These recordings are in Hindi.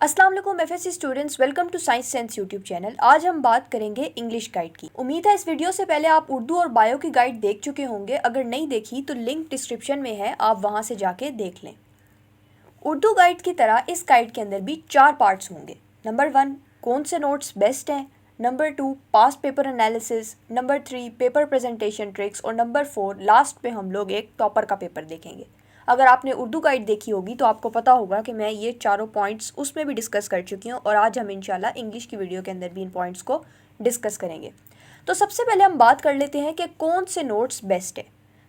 अस्सलाम वालेकुम FSC students, welcome to science sense YouTube channel. आज हम बात करेंगे इंग्लिश गाइड की। उम्मीद है इस वीडियो से पहले आप उर्दू और बायो की गाइड देख चुके होंगे। अगर नहीं देखी तो लिंक डिस्क्रिप्शन में है, आप वहां से जाके देख लें। उर्दू गाइड की तरह इस गाइड के अंदर भी 4 पार्ट्स होंगे। नंबर 1, कौन से नोट्स बेस्ट हैं। Number 2, past paper analysis. Number 3, paper presentation tricks. और नंबर 4, लास्ट पे हम लोग एक टॉपर का पेपर देखेंगे। अगर आपने उर्दू गाइड देखी होगी तो आपको पता होगा कि मैं ये चारों पॉइंट्स उसमें भी डिस्कस कर चुकी हूँ और आज हम इंशाल्लाह इंग्लिश की वीडियो के अंदर भी इन पॉइंट्स को डिस्कस करेंगे। तो सबसे पहले हम बात कर लेते हैं कि कौन से नोट्स बेस्ट है।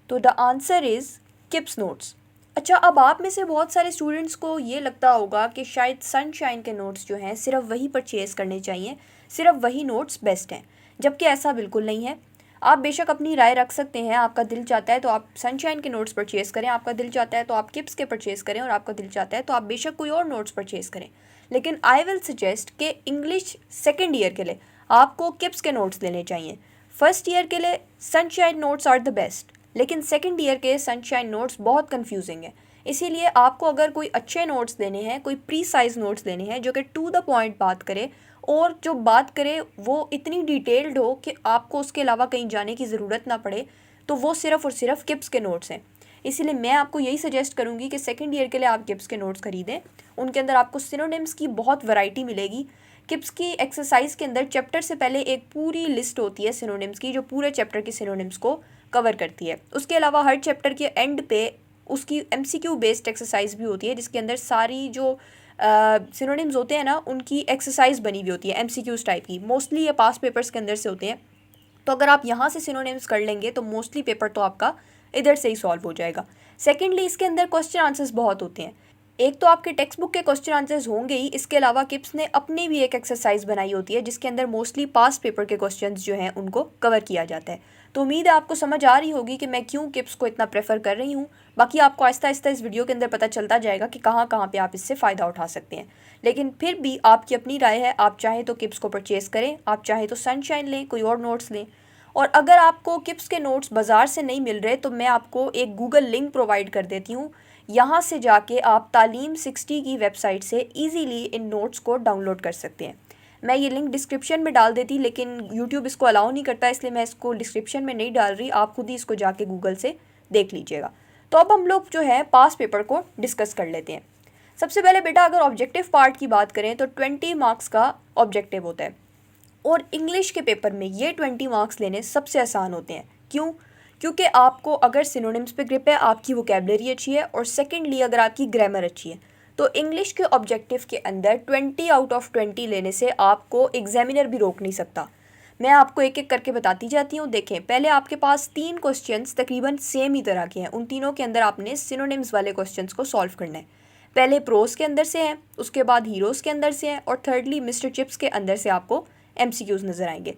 तो the answer is Kips notes. अच्छा, अब आप में से बहुत सारे स्टूडेंट्स को ये लगता होगा कि शायद सनशाइन के नोट्स जो हैं सिर्फ वही परचेज़ करने चाहिए, सिर्फ वही नोट्स बेस्ट हैं, जबकि ऐसा बिल्कुल नहीं है। आप बेशक अपनी राय रख सकते हैं। आपका दिल चाहता है तो आप सनशाइन के नोट्स परचेज़ करें, आपका दिल चाहता है तो आप किप्स के परचेज़ करें, और आपका दिल चाहता है तो आप बेशक कोई और नोट्स परचेज़ करें। लेकिन आई विल सजेस्ट कि इंग्लिश सेकेंड ईयर के लिए आपको किप्स के नोट्स लेने चाहिए। फर्स्ट ईयर के लिए sunshine notes are the best, लेकिन सेकेंड ईयर के सनशाइन नोट्स बहुत कन्फ्यूजिंग है। इसीलिए आपको अगर कोई अच्छे नोट्स लेने हैं, कोई प्रीसाइज नोट्स लेने हैं जो कि टू द पॉइंट बात करे, और जो बात करे वो इतनी डिटेल्ड हो कि आपको उसके अलावा कहीं जाने की ज़रूरत ना पड़े, तो वो सिर्फ़ और सिर्फ किप्स के नोट्स हैं। इसीलिए मैं आपको यही सजेस्ट करूँगी कि सेकेंड ईयर के लिए आप किप्स के नोट्स ख़रीदें। उनके अंदर आपको सिनोनिम्स की बहुत वैरायटी मिलेगी। किप्स की एक्सरसाइज के अंदर चैप्टर से पहले एक पूरी लिस्ट होती है सिनोनिम्स की, जो पूरे चैप्टर के सिनोनिम्स को कवर करती है। उसके अलावा हर चैप्टर के एंड पे उसकी एमसीक्यू बेस्ड एक्सरसाइज भी होती है, जिसके अंदर सारी जो सिनोनिम्स होते हैं ना, उनकी एक्सरसाइज बनी हुई होती है एमसीक्यूज टाइप की। मोस्टली ये पास पेपर्स के अंदर से होते हैं। तो अगर आप यहाँ से सिनोनिम्स कर लेंगे तो मोस्टली पेपर तो आपका इधर से ही सॉल्व हो जाएगा। सेकेंडली, इसके अंदर क्वेश्चन आंसर्स बहुत होते हैं। एक तो आपके टेक्स्ट बुक के क्वेश्चन आंसर्स होंगे ही, इसके अलावा किप्स ने अपनी भी एक एक्सरसाइज बनाई होती है जिसके अंदर मोस्टली पास पेपर के क्वेश्चंस जो हैं उनको कवर किया जाता है। तो उम्मीद है आपको समझ आ रही होगी कि मैं क्यों किप्स को इतना प्रेफर कर रही हूँ। बाकी आपको आहिस्ता आहिस्ता इस वीडियो के अंदर पता चलता जाएगा कि कहाँ कहाँ पे आप इससे फ़ायदा उठा सकते हैं। लेकिन फिर भी आपकी अपनी राय है, आप चाहें तो किप्स को परचेज़ करें, आप चाहें तो सनशाइन लें, कोई और नोट्स लें। और अगर आपको किप्स के नोट्स बाज़ार से नहीं मिल रहे तो मैं आपको एक गूगल लिंक प्रोवाइड कर देती हूँ। यहाँ से जाके आप तालीम 60 की वेबसाइट से इजीली इन नोट्स को डाउनलोड कर सकते हैं। मैं ये लिंक डिस्क्रिप्शन में डाल देती, लेकिन यूट्यूब इसको अलाउ नहीं करता, इसलिए मैं इसको डिस्क्रिप्शन में नहीं डाल रही। आप खुद ही इसको जाके गूगल से देख लीजिएगा। तो अब हम लोग जो है पास पेपर को डिस्कस कर लेते हैं। सबसे पहले बेटा, अगर ऑब्जेक्टिव पार्ट की बात करें तो 20 मार्क्स का ऑब्जेक्टिव होता है, और इंग्लिश के पेपर में ये 20 मार्क्स लेने सबसे आसान होते हैं। क्यों? क्योंकि आपको अगर सिनोनिम्स पे ग्रिप है, आपकी वोकेबलरी अच्छी है, और सेकेंडली अगर आपकी ग्रामर अच्छी है, तो इंग्लिश के ऑब्जेक्टिव के अंदर 20 आउट ऑफ 20 लेने से आपको एग्जामिनर भी रोक नहीं सकता। मैं आपको एक एक करके बताती जाती हूँ। देखें, पहले आपके पास 3 क्वेश्चंस तकरीबन सेम ही तरह के हैं। उन तीनों के अंदर आपने सिनोनिम्स वाले क्वेश्चंस को सॉल्व करना है। पहले प्रोज के अंदर से हैं, उसके बाद हीरोज़ के अंदर से हैं, और थर्डली मिस्टर चिप्स के अंदर से आपको एमसीक्यूज़ नज़र आएंगे।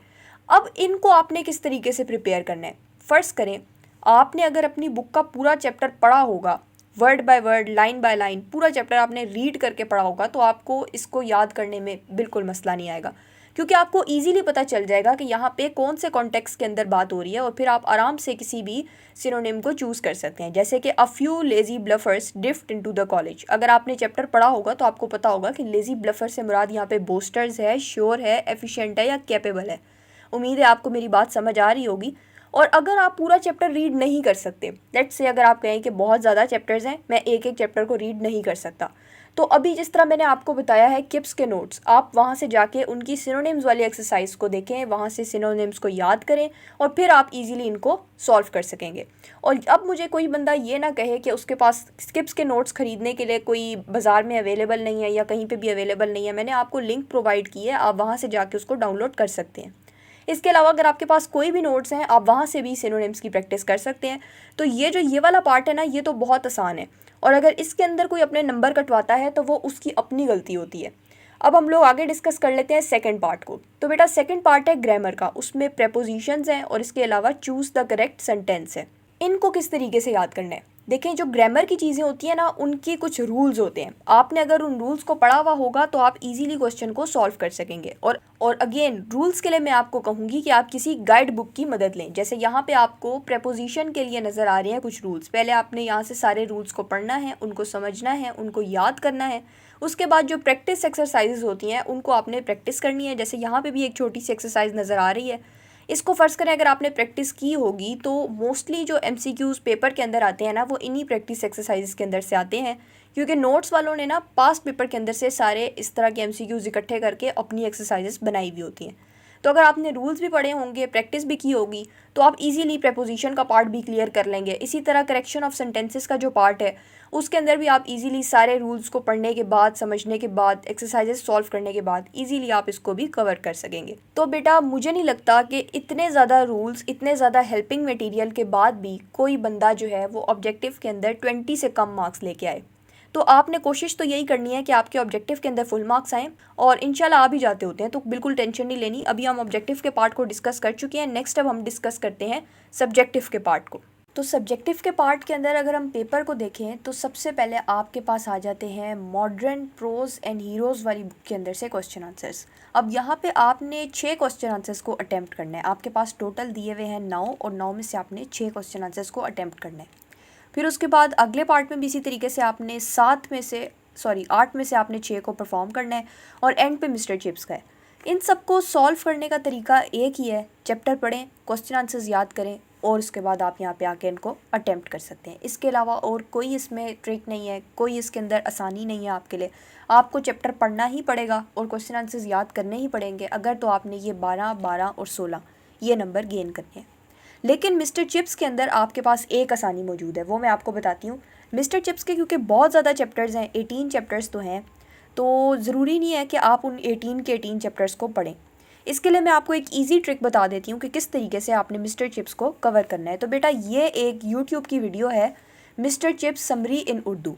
अब इनको आपने किस तरीके से प्रिपेयर करना है। फ़र्ज़ करें आपने अगर अपनी बुक का पूरा चैप्टर पढ़ा होगा, word by word, line by line पूरा चैप्टर आपने रीड करके पढ़ा होगा, तो आपको इसको याद करने में बिल्कुल मसला नहीं आएगा, क्योंकि आपको इजीली पता चल जाएगा कि यहाँ पे कौन से कॉन्टेक्स्ट के अंदर बात हो रही है, और फिर आप आराम से किसी भी सिनोनिम को चूज़ कर सकते हैं। जैसे कि a few lazy bluffers drift into the college. अगर आपने चैप्टर पढ़ा होगा तो आपको पता होगा कि लेजी ब्लफर से मुराद यहाँ पे बोस्टर्स है, श्योर है, एफिशिएंट है या कैपेबल है। उम्मीद है आपको मेरी बात समझ आ रही होगी। और अगर आप पूरा चैप्टर रीड नहीं कर सकते, लेट्स से अगर आप कहें कि बहुत ज़्यादा चैप्टर्स हैं, मैं एक एक चैप्टर को रीड नहीं कर सकता, तो अभी जिस तरह मैंने आपको बताया है किप्स के नोट्स, आप वहाँ से जाके उनकी सिनोनिम्स वाली एक्सरसाइज को देखें, वहाँ से सिनोनिम्स को याद करें, और फिर आप इजीली इनको सॉल्व कर सकेंगे। और अब मुझे कोई बंदा ये ना कहे कि उसके पास किप्स के नोट्स ख़रीदने के लिए कोई बाज़ार में अवेलेबल नहीं है या कहीं पर भी अवेलेबल नहीं है। मैंने आपको लिंक प्रोवाइड की है, आप वहाँ से जाके उसको डाउनलोड कर सकते हैं। इसके अलावा अगर आपके पास कोई भी नोट्स हैं, आप वहाँ से भी सिनोनिम्स की प्रैक्टिस कर सकते हैं। तो ये वाला पार्ट है ना, ये तो बहुत आसान है, और अगर इसके अंदर कोई अपने नंबर कटवाता है तो वो उसकी अपनी गलती होती है। अब हम लोग आगे डिस्कस कर लेते हैं सेकंड पार्ट को। तो बेटा, सेकंड पार्ट है ग्रामर का, उसमें प्रेपोजिशंस हैं और इसके अलावा चूज़ द करेक्ट सेंटेंस है। इनको किस तरीके से याद करना है। देखें, जो ग्रामर की चीज़ें होती हैं ना, उनके कुछ रूल्स होते हैं। आपने अगर उन रूल्स को पढ़ा हुआ होगा तो आप इजीली क्वेश्चन को सॉल्व कर सकेंगे। और अगेन रूल्स के लिए मैं आपको कहूँगी कि आप किसी गाइड बुक की मदद लें। जैसे यहाँ पे आपको प्रेपोजिशन के लिए नज़र आ रहे हैं कुछ रूल्स। पहले आपने यहाँ से सारे रूल्स को पढ़ना है, उनको समझना है, उनको याद करना है। उसके बाद जो प्रैक्टिस एक्सरसाइजेज होती हैं उनको आपने प्रैक्टिस करनी है। जैसे यहाँ पे भी एक छोटी सी एक्सरसाइज नज़र आ रही है। इसको फ़र्ज़ करें अगर आपने प्रैक्टिस की होगी तो मोस्टली जो एमसीक्यूज़ पेपर के अंदर आते हैं ना, वो इन्हीं प्रैक्टिस एक्सरसाइज के अंदर से आते हैं। क्योंकि नोट्स वालों ने ना पास्ट पेपर के अंदर से सारे इस तरह के एमसीक्यूज़ इकट्ठे करके अपनी एक्सरसाइजेस बनाई हुई होती हैं। तो अगर आपने रूल्स भी पढ़े होंगे, प्रैक्टिस भी की होगी, तो आप इजीली प्रेपोजिशन का पार्ट भी क्लियर कर लेंगे। इसी तरह करेक्शन ऑफ सेंटेंसेस का जो पार्ट है उसके अंदर भी आप इजीली सारे रूल्स को पढ़ने के बाद, समझने के बाद, एक्सरसाइजेस सॉल्व करने के बाद इजीली आप इसको भी कवर कर सकेंगे। तो बेटा मुझे नहीं लगता कि इतने ज़्यादा रूल्स, इतने ज़्यादा हेल्पिंग मटेरियल के बाद भी कोई बंदा जो है वो ऑब्जेक्टिव के अंदर 20 से कम मार्क्स लेके आए। तो आपने कोशिश तो यही करनी है कि आपके ऑब्जेक्टिव के अंदर फुल मार्क्स आएँ, और इंशाल्लाह आ भी जाते होते हैं, तो बिल्कुल टेंशन नहीं लेनी। अभी हम ऑब्जेक्टिव के पार्ट को डिस्कस कर चुके हैं। नेक्स्ट अब हम डिस्कस करते हैं सब्जेक्टिव के पार्ट को। तो सब्जेक्टिव के पार्ट के अंदर अगर हम पेपर को देखें तो सबसे पहले आपके पास आ जाते हैं मॉडर्न प्रोज एंड हीरोज़ वाली बुक के अंदर से क्वेश्चन आंसर्स। अब यहाँ पे आपने 6 क्वेश्चन आंसर्स को अटैम्प्ट करना है। आपके पास टोटल दिए हुए हैं 9, और 9 में से आपने 6 क्वेश्चन आंसर्स को अटैम्प्ट करना है। फिर उसके बाद अगले पार्ट में भी इसी तरीके से आपने 8 में से आपने 6 को परफॉर्म करना है, और एंड पे मिस्टर चिप्स का है। इन सबको सॉल्व करने का तरीका एक ही है, चैप्टर पढ़ें, क्वेश्चन आंसर्स याद करें, और उसके बाद आप यहाँ पे आके इनको अटेम्प्ट कर सकते हैं। इसके अलावा और कोई इसमें ट्रिक नहीं है, कोई इसके अंदर आसानी नहीं है आपके लिए। आपको चैप्टर पढ़ना ही पड़ेगा और क्वेश्चन आंसर्स याद करने ही पड़ेंगे अगर तो आपने ये 12, 12 और 16 ये नंबर गेन करने हैं। लेकिन मिस्टर चिप्स के अंदर आपके पास एक आसानी मौजूद है, वो मैं आपको बताती हूँ। मिस्टर चिप्स के क्योंकि बहुत ज़्यादा चैप्टर्स हैं, 18 चैप्टर्स तो हैं, तो ज़रूरी नहीं है कि आप उन 18 के 18 चैप्टर्स को पढ़ें। इसके लिए मैं आपको एक इजी ट्रिक बता देती हूँ कि किस तरीके से आपने मिस्टर चिप्स को कवर करना है। तो बेटा ये एक यूट्यूब की वीडियो है, मिस्टर चिप्स समरी इन उर्दू।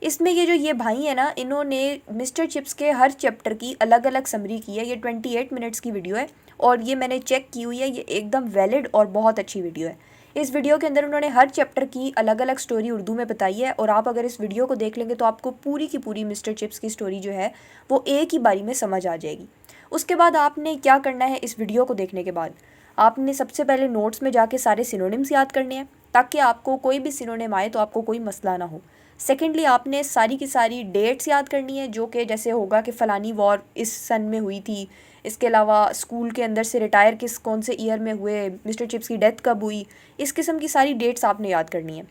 इसमें ये भाई है ना, इन्होंने मिस्टर चिप्स के हर चैप्टर की अलग अलग समरी की है। ये 28 मिनट्स की वीडियो है, और ये मैंने चेक की हुई है, ये एकदम वैलिड और बहुत अच्छी वीडियो है। इस वीडियो के अंदर उन्होंने हर चैप्टर की अलग अलग स्टोरी उर्दू में बताई है, और आप अगर इस वीडियो को देख लेंगे तो आपको पूरी की पूरी मिस्टर चिप्स की स्टोरी जो है वो एक ही बारी में समझ आ जाएगी। उसके बाद आपने क्या करना है, इस वीडियो को देखने के बाद आपने सबसे पहले नोट्स में जाके सारे सिनोनिम्स याद करने हैं, ताकि आपको कोई भी सिनोनिम आए तो आपको कोई मसला ना हो। सेकेंडली आपने सारी की सारी डेट्स याद करनी है, जो कि जैसे होगा कि फ़लानी वॉर इस सन में हुई थी। इसके अलावा स्कूल के अंदर से रिटायर कौन से ईयर में हुए, मिस्टर चिप्स की डेथ कब हुई, इस किस्म की सारी डेट्स आपने याद करनी है।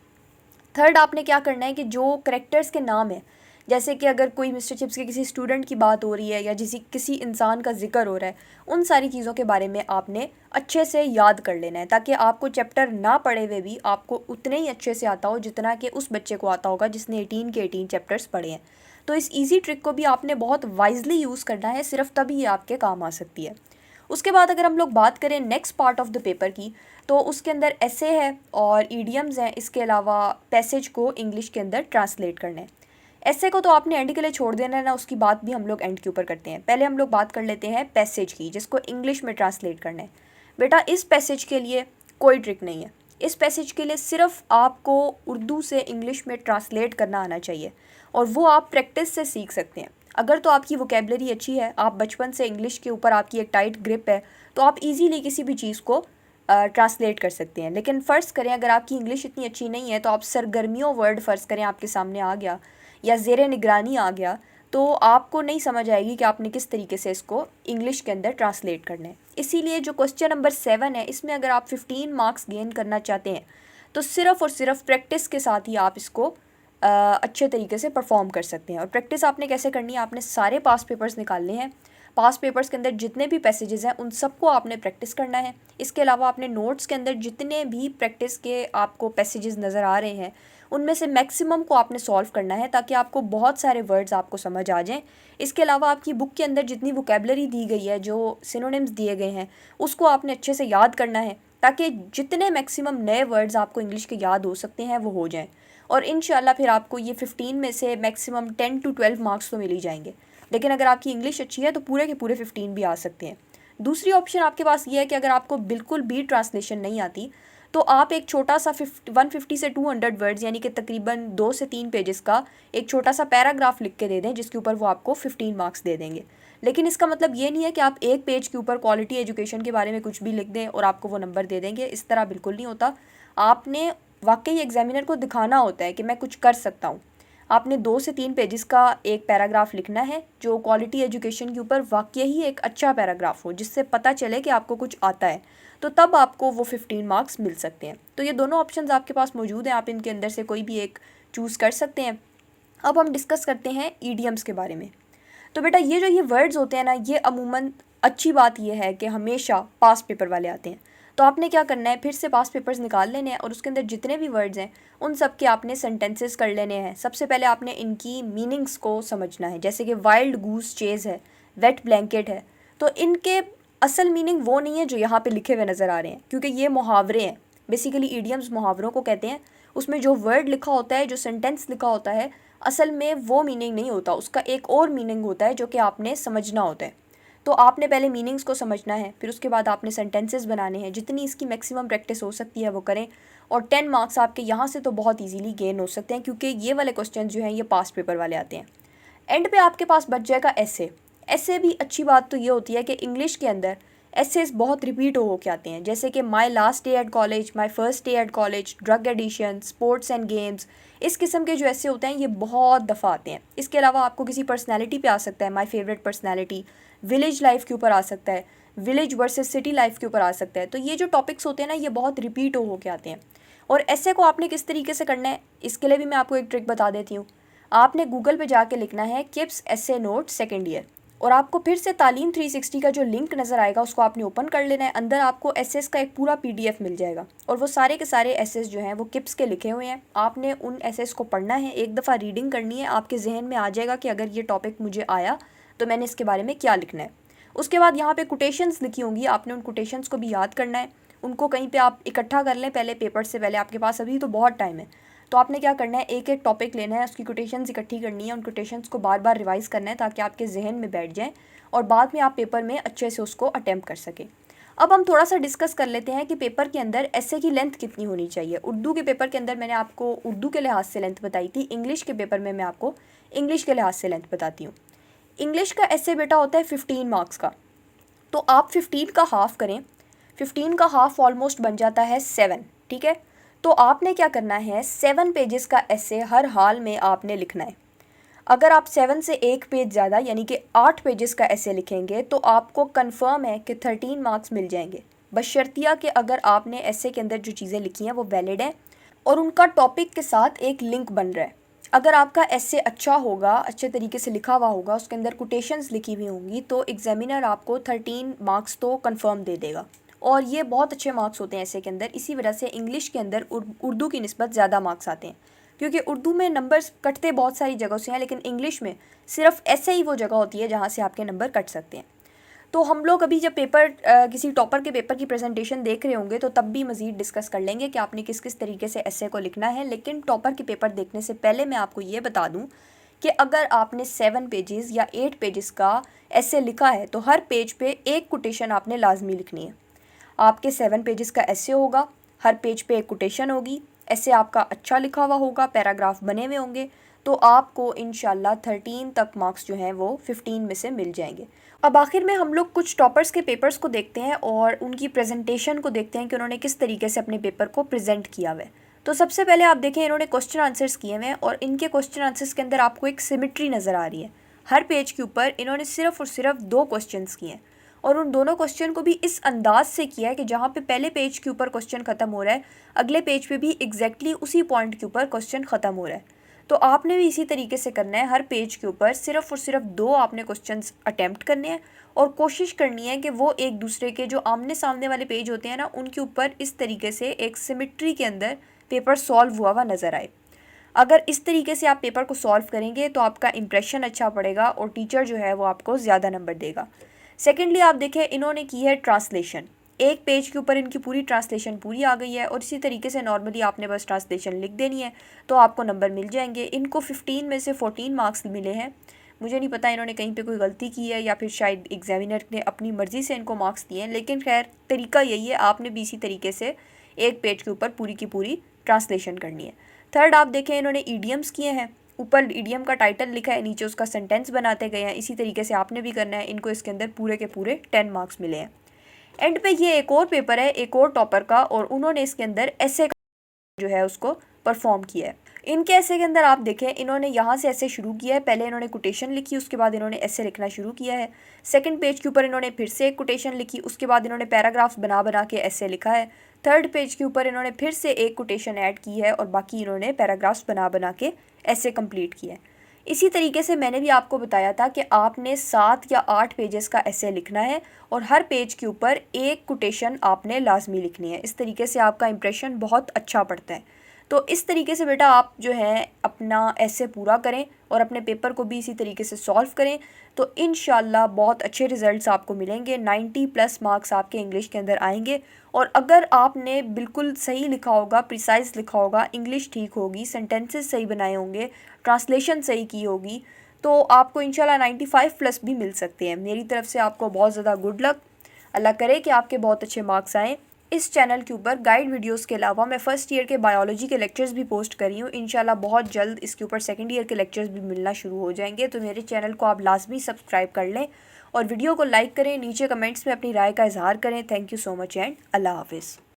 थर्ड आपने क्या करना है कि जो करेक्टर्स के नाम है, जैसे कि अगर कोई मिस्टर चिप्स के किसी स्टूडेंट की बात हो रही है या किसी इंसान का जिक्र हो रहा है, उन सारी चीज़ों के बारे में आपने अच्छे से याद कर लेना है, ताकि आपको चैप्टर ना पढ़े हुए भी आपको उतने ही अच्छे से आता हो जितना कि उस बच्चे को आता होगा जिसने 18 के 18 चैप्टर्स पढ़े हैं। तो इस ईजी ट्रिक को भी आपने बहुत वाइजली यूज़ करना है, सिर्फ तभी ये आपके काम आ सकती है। उसके बाद अगर हम लोग बात करें next part of the paper की, तो उसके अंदर ऐसे है और ईडियम्स हैं। इसके अलावा पैसेज को इंग्लिश के अंदर ट्रांसलेट करना है। ऐसे को तो आपने एंड के लिए छोड़ देना है ना, उसकी बात भी हम लोग एंड के ऊपर करते हैं। पहले हम लोग बात कर लेते हैं पैसेज की, जिसको इंग्लिश में ट्रांसलेट करना है। बेटा इस पैसेज के लिए कोई ट्रिक नहीं है। इस पैसेज के लिए सिर्फ आपको उर्दू से इंग्लिश में ट्रांसलेट करना आना चाहिए, और वो आप प्रैक्टिस से सीख सकते हैं। अगर तो आपकी वोकेबलरी अच्छी है, आप बचपन से इंग्लिश के ऊपर आपकी एक टाइट ग्रिप है, तो आप इजीली किसी भी चीज़ को ट्रांसलेट कर सकते हैं। लेकिन फ़र्ज़ करें अगर आपकी इंग्लिश इतनी अच्छी नहीं है, तो आप सरगर्मियों वर्ड फ़र्ज़ करें आपके सामने आ गया या ज़ेरे निगरानी आ गया, तो आपको नहीं समझ आएगी कि आपने किस तरीके से इसको इंग्लिश के अंदर ट्रांसलेट करना है। इसीलिए जो क्वेश्चन नंबर 7 है, इसमें अगर आप 15 मार्क्स गेन करना चाहते हैं तो सिर्फ़ और सिर्फ प्रैक्टिस के साथ ही आप इसको अच्छे तरीके से परफॉर्म कर सकते हैं। और प्रैक्टिस आपने कैसे करनी है, आपने सारे पास पेपर्स निकालने हैं। पास पेपर्स के अंदर जितने भी पैसेजेस हैं उन सबको आपने प्रैक्टिस करना है। इसके अलावा आपने नोट्स के अंदर जितने भी प्रैक्टिस के आपको पैसेजेस नज़र आ रहे हैं उनमें से मैक्सिमम को आपने सॉल्व करना है, ताकि आपको बहुत सारे वर्ड्स आपको समझ आ जाएं। इसके अलावा आपकी बुक के अंदर जितनी वोकेबलरी दी गई है, जो सिनोनिम्स दिए गए हैं, उसको आपने अच्छे से याद करना है, ताकि जितने मैक्सिमम नए वर्ड्स आपको इंग्लिश के याद हो सकते हैं वो हो जाएं। और इंशाल्लाह फिर आपको ये 15 में से मैक्सिमम 10 to 12 मार्क्स तो मिल ही जाएंगे। लेकिन अगर आपकी इंग्लिश अच्छी है तो पूरे के पूरे 15 भी आ सकते हैं। दूसरी ऑप्शन आपके पास ये है कि अगर आपको बिल्कुल भी ट्रांसलेशन नहीं आती, तो आप एक छोटा सा 150 से 200 वर्ड्स यानी कि तकरीबन 2 से 3 पेजेस का एक छोटा सा पैराग्राफ लिख के दे दें, जिसके ऊपर वो आपको 15 मार्क्स दे देंगे। लेकिन इसका मतलब ये नहीं है कि आप एक पेज के ऊपर क्वालिटी एजुकेशन के बारे में कुछ भी लिख दें और आपको वो नंबर दे देंगे। इस तरह बिल्कुल नहीं होता। आपने वाकई एग्जामिनर को दिखाना होता है कि मैं कुछ कर सकता हूँ। आपने 2 से 3 पेजेस का एक पैराग्राफ लिखना है जो क्वालिटी एजुकेशन के ऊपर वाकई ही एक अच्छा पैराग्राफ हो, जिससे पता चले कि आपको कुछ आता है, तो तब आपको वो 15 मार्क्स मिल सकते हैं। तो ये दोनों ऑप्शंस आपके पास मौजूद हैं, आप इनके अंदर से कोई भी एक चूज़ कर सकते हैं। अब हम डिस्कस करते हैं ईडियम्स के बारे में। तो बेटा ये वर्ड्स होते हैं ना, ये अमूमन अच्छी बात ये है कि हमेशा पास पेपर वाले आते हैं। तो आपने क्या करना है, फिर से पास पेपर्स निकाल लेने हैं और उसके अंदर जितने भी वर्ड्स हैं उन सब के आपने सेंटेंसेस कर लेने हैं। सबसे पहले आपने इनकी मीनिंग्स को समझना है, जैसे कि वाइल्ड गूस चेज़ है, वेट ब्लैंकेट है। तो इनके असल मीनिंग वो नहीं है जो यहाँ पे लिखे हुए नज़र आ रहे हैं, क्योंकि ये मुहावरे हैं। बेसिकली ईडियम्स मुहावरों को कहते हैं। उसमें जो वर्ड लिखा होता है, जो सेंटेंस लिखा होता है, असल में वो मीनिंग नहीं होता, उसका एक और मीनिंग होता है जो कि आपने समझना होता है। तो आपने पहले मीनिंग्स को समझना है, फिर उसके बाद आपने सेंटेंसेस बनाने हैं। जितनी इसकी मैक्सिमम प्रैक्टिस हो सकती है वो करें, और 10 मार्क्स आपके यहाँ से तो बहुत इजीली गेन हो सकते हैं, क्योंकि ये वाले क्वेश्चन जो हैं ये पास पेपर वाले आते हैं। एंड पे आपके पास बच जाएगा ऐसे। ऐसे भी अच्छी बात तो ये होती है कि इंग्लिश के अंदर एसेस बहुत रिपीट हो के आते हैं, जैसे कि my last day at college, my first day at college, drug addiction, sports and games. इस किस्म के जो ऐसे होते हैं ये बहुत दफ़ा आते हैं। इसके अलावा आपको किसी पर्सनैलिटी पे आ सकता है, my favourite personality, village life के ऊपर आ सकता है, विलेज वर्सेस सिटी लाइफ के ऊपर आ सकता है। तो ये जो टॉपिक्स होते हैं ना, ये बहुत रिपीट हो के आते हैं। और ऐसे को आपने किस तरीके से करना है, इसके लिए भी मैं आपको एक ट्रिक बता देती हूँ। आपने गूगल पे जाके लिखना है किप्स एसे नोट सेकेंड ईयर, और आपको फिर से तालीम 360 का जो लिंक नज़र आएगा उसको आपने ओपन कर लेना है। अंदर आपको एसेस का एक पूरा PDF मिल जाएगा, और वो सारे के सारे एसेस जो हैं वो किप्स के लिखे हुए हैं। आपने उन एसेस को पढ़ना है, एक दफ़ा रीडिंग करनी है, आपके जहन में आ जाएगा कि अगर ये टॉपिक मुझे आया तो मैंने इसके बारे में क्या लिखना है। उसके बाद यहाँ पे कोटेशंस लिखी होंगी, आपने उन कोटेशंस को भी याद करना है। उनको कहीं पे आप इकट्ठा कर लें पहले, पेपर से पहले, आपके पास अभी तो बहुत टाइम है। तो आपने क्या करना है, एक एक टॉपिक लेना है, उसकी कोटेशंस इकट्ठी करनी है, उन कोटेशंस को बार बार रिवाइज़ करना है ताकि आपके जहन में बैठ जाएँ और बाद में आप पेपर में अच्छे से उसको अटैम्प्ट कर सकें। अब हम थोड़ा सा डिस्कस कर लेते हैं कि पेपर के अंदर ऐसे की लेंथ कितनी होनी चाहिए। उर्दू के पेपर के अंदर मैंने आपको उर्दू के लिहाज से लेंथ बताई थी, इंग्लिश के पेपर में मैं आपको इंग्लिश के लिहाज से लेंथ बताती हूँ। इंग्लिश का ऐसे बेटा होता है 15 मार्क्स का, तो आप 15 का हाफ़ करें, 15 का हाफ़ ऑलमोस्ट बन जाता है 7, ठीक है। तो आपने क्या करना है, 7 पेजेस का ऐसे हर हाल में आपने लिखना है। अगर आप 7 से एक पेज ज़्यादा यानी कि 8 पेजेस का ऐसे लिखेंगे तो आपको कंफर्म है कि 13 मार्क्स मिल जाएंगे, बशर्तिया कि अगर आपने ऐसे के अंदर जो चीज़ें लिखी हैं वो वैलिड हैं और उनका टॉपिक के साथ एक लिंक बन रहा है। अगर आपका ऐसे अच्छा होगा, अच्छे तरीके से लिखा हुआ होगा, उसके अंदर कोटेशंस लिखी हुई होंगी, तो एग्जामिनर आपको 13 मार्क्स तो कंफर्म दे देगा, और ये बहुत अच्छे मार्क्स होते हैं ऐसे के अंदर। इसी वजह से इंग्लिश के अंदर उर्दू की निस्बत ज़्यादा मार्क्स आते हैं, क्योंकि उर्दू में नंबर्स कटते बहुत सारी जगहों से हैं, लेकिन इंग्लिश में सिर्फ ऐसे ही वो जगह होती है जहाँ से आपके नंबर कट सकते हैं। तो हम लोग अभी जब पेपर किसी टॉपर के पेपर की प्रेजेंटेशन देख रहे होंगे तो तब भी मज़ीद डिस्कस कर लेंगे कि आपने किस किस तरीके से ऐसे को लिखना है। लेकिन टॉपर के पेपर देखने से पहले मैं आपको ये बता दूं कि अगर आपने 7 पेजेस या 8 पेजेस का ऐसे लिखा है तो हर पेज पे एक कोटेशन आपने लाजमी लिखनी है। आपके 7 पेजेस का ऐसे होगा, हर पेज पे एक कोटेशन होगी, ऐसे आपका अच्छा लिखा हुआ होगा, पैराग्राफ बने हुए होंगे, तो आपको इंशाल्लाह 13 तक मार्क्स जो हैं वो 15 में से मिल जाएंगे। अब आखिर में हम लोग कुछ टॉपर्स के पेपर्स को देखते हैं और उनकी प्रेजेंटेशन को देखते हैं कि उन्होंने किस तरीके से अपने पेपर को प्रेजेंट किया हुआ है। तो सबसे पहले आप देखें, इन्होंने क्वेश्चन आंसर्स किए हुए हैं और इनके क्वेश्चन आंसर्स के अंदर आपको एक सिमेट्री नज़र आ रही है। हर पेज के ऊपर इन्होंने सिर्फ और सिर्फ 2 क्वेश्चन किए हैं, और उन दोनों क्वेश्चन को भी इस अंदाज से किया है कि जहाँ पे पहले पेज के ऊपर क्वेश्चन ख़त्म हो रहा है, अगले पेज पे भी एग्जैक्टली उसी पॉइंट के ऊपर क्वेश्चन ख़त्म हो रहा है। तो आपने भी इसी तरीके से करना है, हर पेज के ऊपर सिर्फ और सिर्फ 2 आपने क्वेश्चंस अटैम्प्ट करने हैं और कोशिश करनी है कि वो एक दूसरे के जो आमने सामने वाले पेज होते हैं ना, उनके ऊपर इस तरीके से एक सिमेट्री के अंदर पेपर सॉल्व हुआ नज़र आए। अगर इस तरीके से आप पेपर को सॉल्व करेंगे तो आपका इंप्रेशन अच्छा पड़ेगा और टीचर जो है वो आपको ज़्यादा नंबर देगा। सेकेंडली आप देखें, इन्होंने की है ट्रांसलेशन। एक पेज के ऊपर इनकी पूरी ट्रांसलेशन पूरी आ गई है, और इसी तरीके से नॉर्मली आपने बस ट्रांसलेशन लिख देनी है तो आपको नंबर मिल जाएंगे। इनको 15 में से 14 मार्क्स मिले हैं। मुझे नहीं पता इन्होंने कहीं पे कोई गलती की है या फिर शायद एग्जामिनर ने अपनी मर्ज़ी से इनको मार्क्स दिए हैं, लेकिन खैर तरीका यही है, आपने भी इसी तरीके से एक पेज के ऊपर पूरी की पूरी ट्रांसलेशन करनी है। थर्ड आप देखें इन्होंने ईडियम्स किए हैं, ऊपर ईडियम का टाइटल लिखा है, नीचे उसका सेंटेंस बनाते गए हैं। इसी तरीके से आपने भी करना है। इनको इसके अंदर पूरे के पूरे 10 मार्क्स मिले हैं। एंड पे ये एक और पेपर है एक और टॉपर का, और उन्होंने इसके अंदर ऐसे जो है उसको परफॉर्म किया है। इनके ऐसे के अंदर आप देखें इन्होंने यहाँ से ऐसे शुरू किया है। पहले इन्होंने कोटेशन लिखी, उसके बाद इन्होंने ऐसे लिखना शुरू किया है। सेकंड पेज के ऊपर इन्होंने फिर से एक कोटेशन लिखी, उसके बाद इन्होंने पैराग्राफ्स बना बना के ऐसे लिखा है। थर्ड पेज के ऊपर इन्होंने फिर से एक कोटेशन ऐड की है और बाकी इन्होंने पैराग्राफ्स बना बना के ऐसे कंप्लीट किया है। इसी तरीके से मैंने भी आपको बताया था कि आपने 7 या 8 पेजेस का ऐसे लिखना है और हर पेज के ऊपर एक कोटेशन आपने लाजमी लिखनी है। इस तरीके से आपका इंप्रेशन बहुत अच्छा पड़ता है। तो इस तरीके से बेटा आप जो है अपना ऐसे पूरा करें और अपने पेपर को भी इसी तरीके से सॉल्व करें, तो इंशाल्लाह बहुत अच्छे रिजल्ट्स आपको मिलेंगे। 90+ मार्क्स आपके इंग्लिश के अंदर आएंगे। और अगर आपने बिल्कुल सही लिखा होगा, प्रिसाइज लिखा होगा, इंग्लिश ठीक होगी, सेंटेंसेस सही बनाए होंगे, ट्रांसलेशन सही की होगी, तो आपको इंशाल्लाह 95+ भी मिल सकते हैं। मेरी तरफ से आपको बहुत ज़्यादा गुड लक। अल्लाह करे कि आपके बहुत अच्छे मार्क्स आएँ। इस चैनल के ऊपर गाइड वीडियोस के अलावा मैं फ़र्स्ट ईयर के बायोलॉजी के लेक्चर्स भी पोस्ट कर रही हूँ। इंशाल्लाह बहुत जल्द इसके ऊपर सेकंड ईयर के लेक्चर्स भी मिलना शुरू हो जाएंगे। तो मेरे चैनल को आप लाजमी सब्सक्राइब कर लें और वीडियो को लाइक करें, नीचे कमेंट्स में अपनी राय का इजहार करें। Thank you so much and अल्लाह हाफिज़।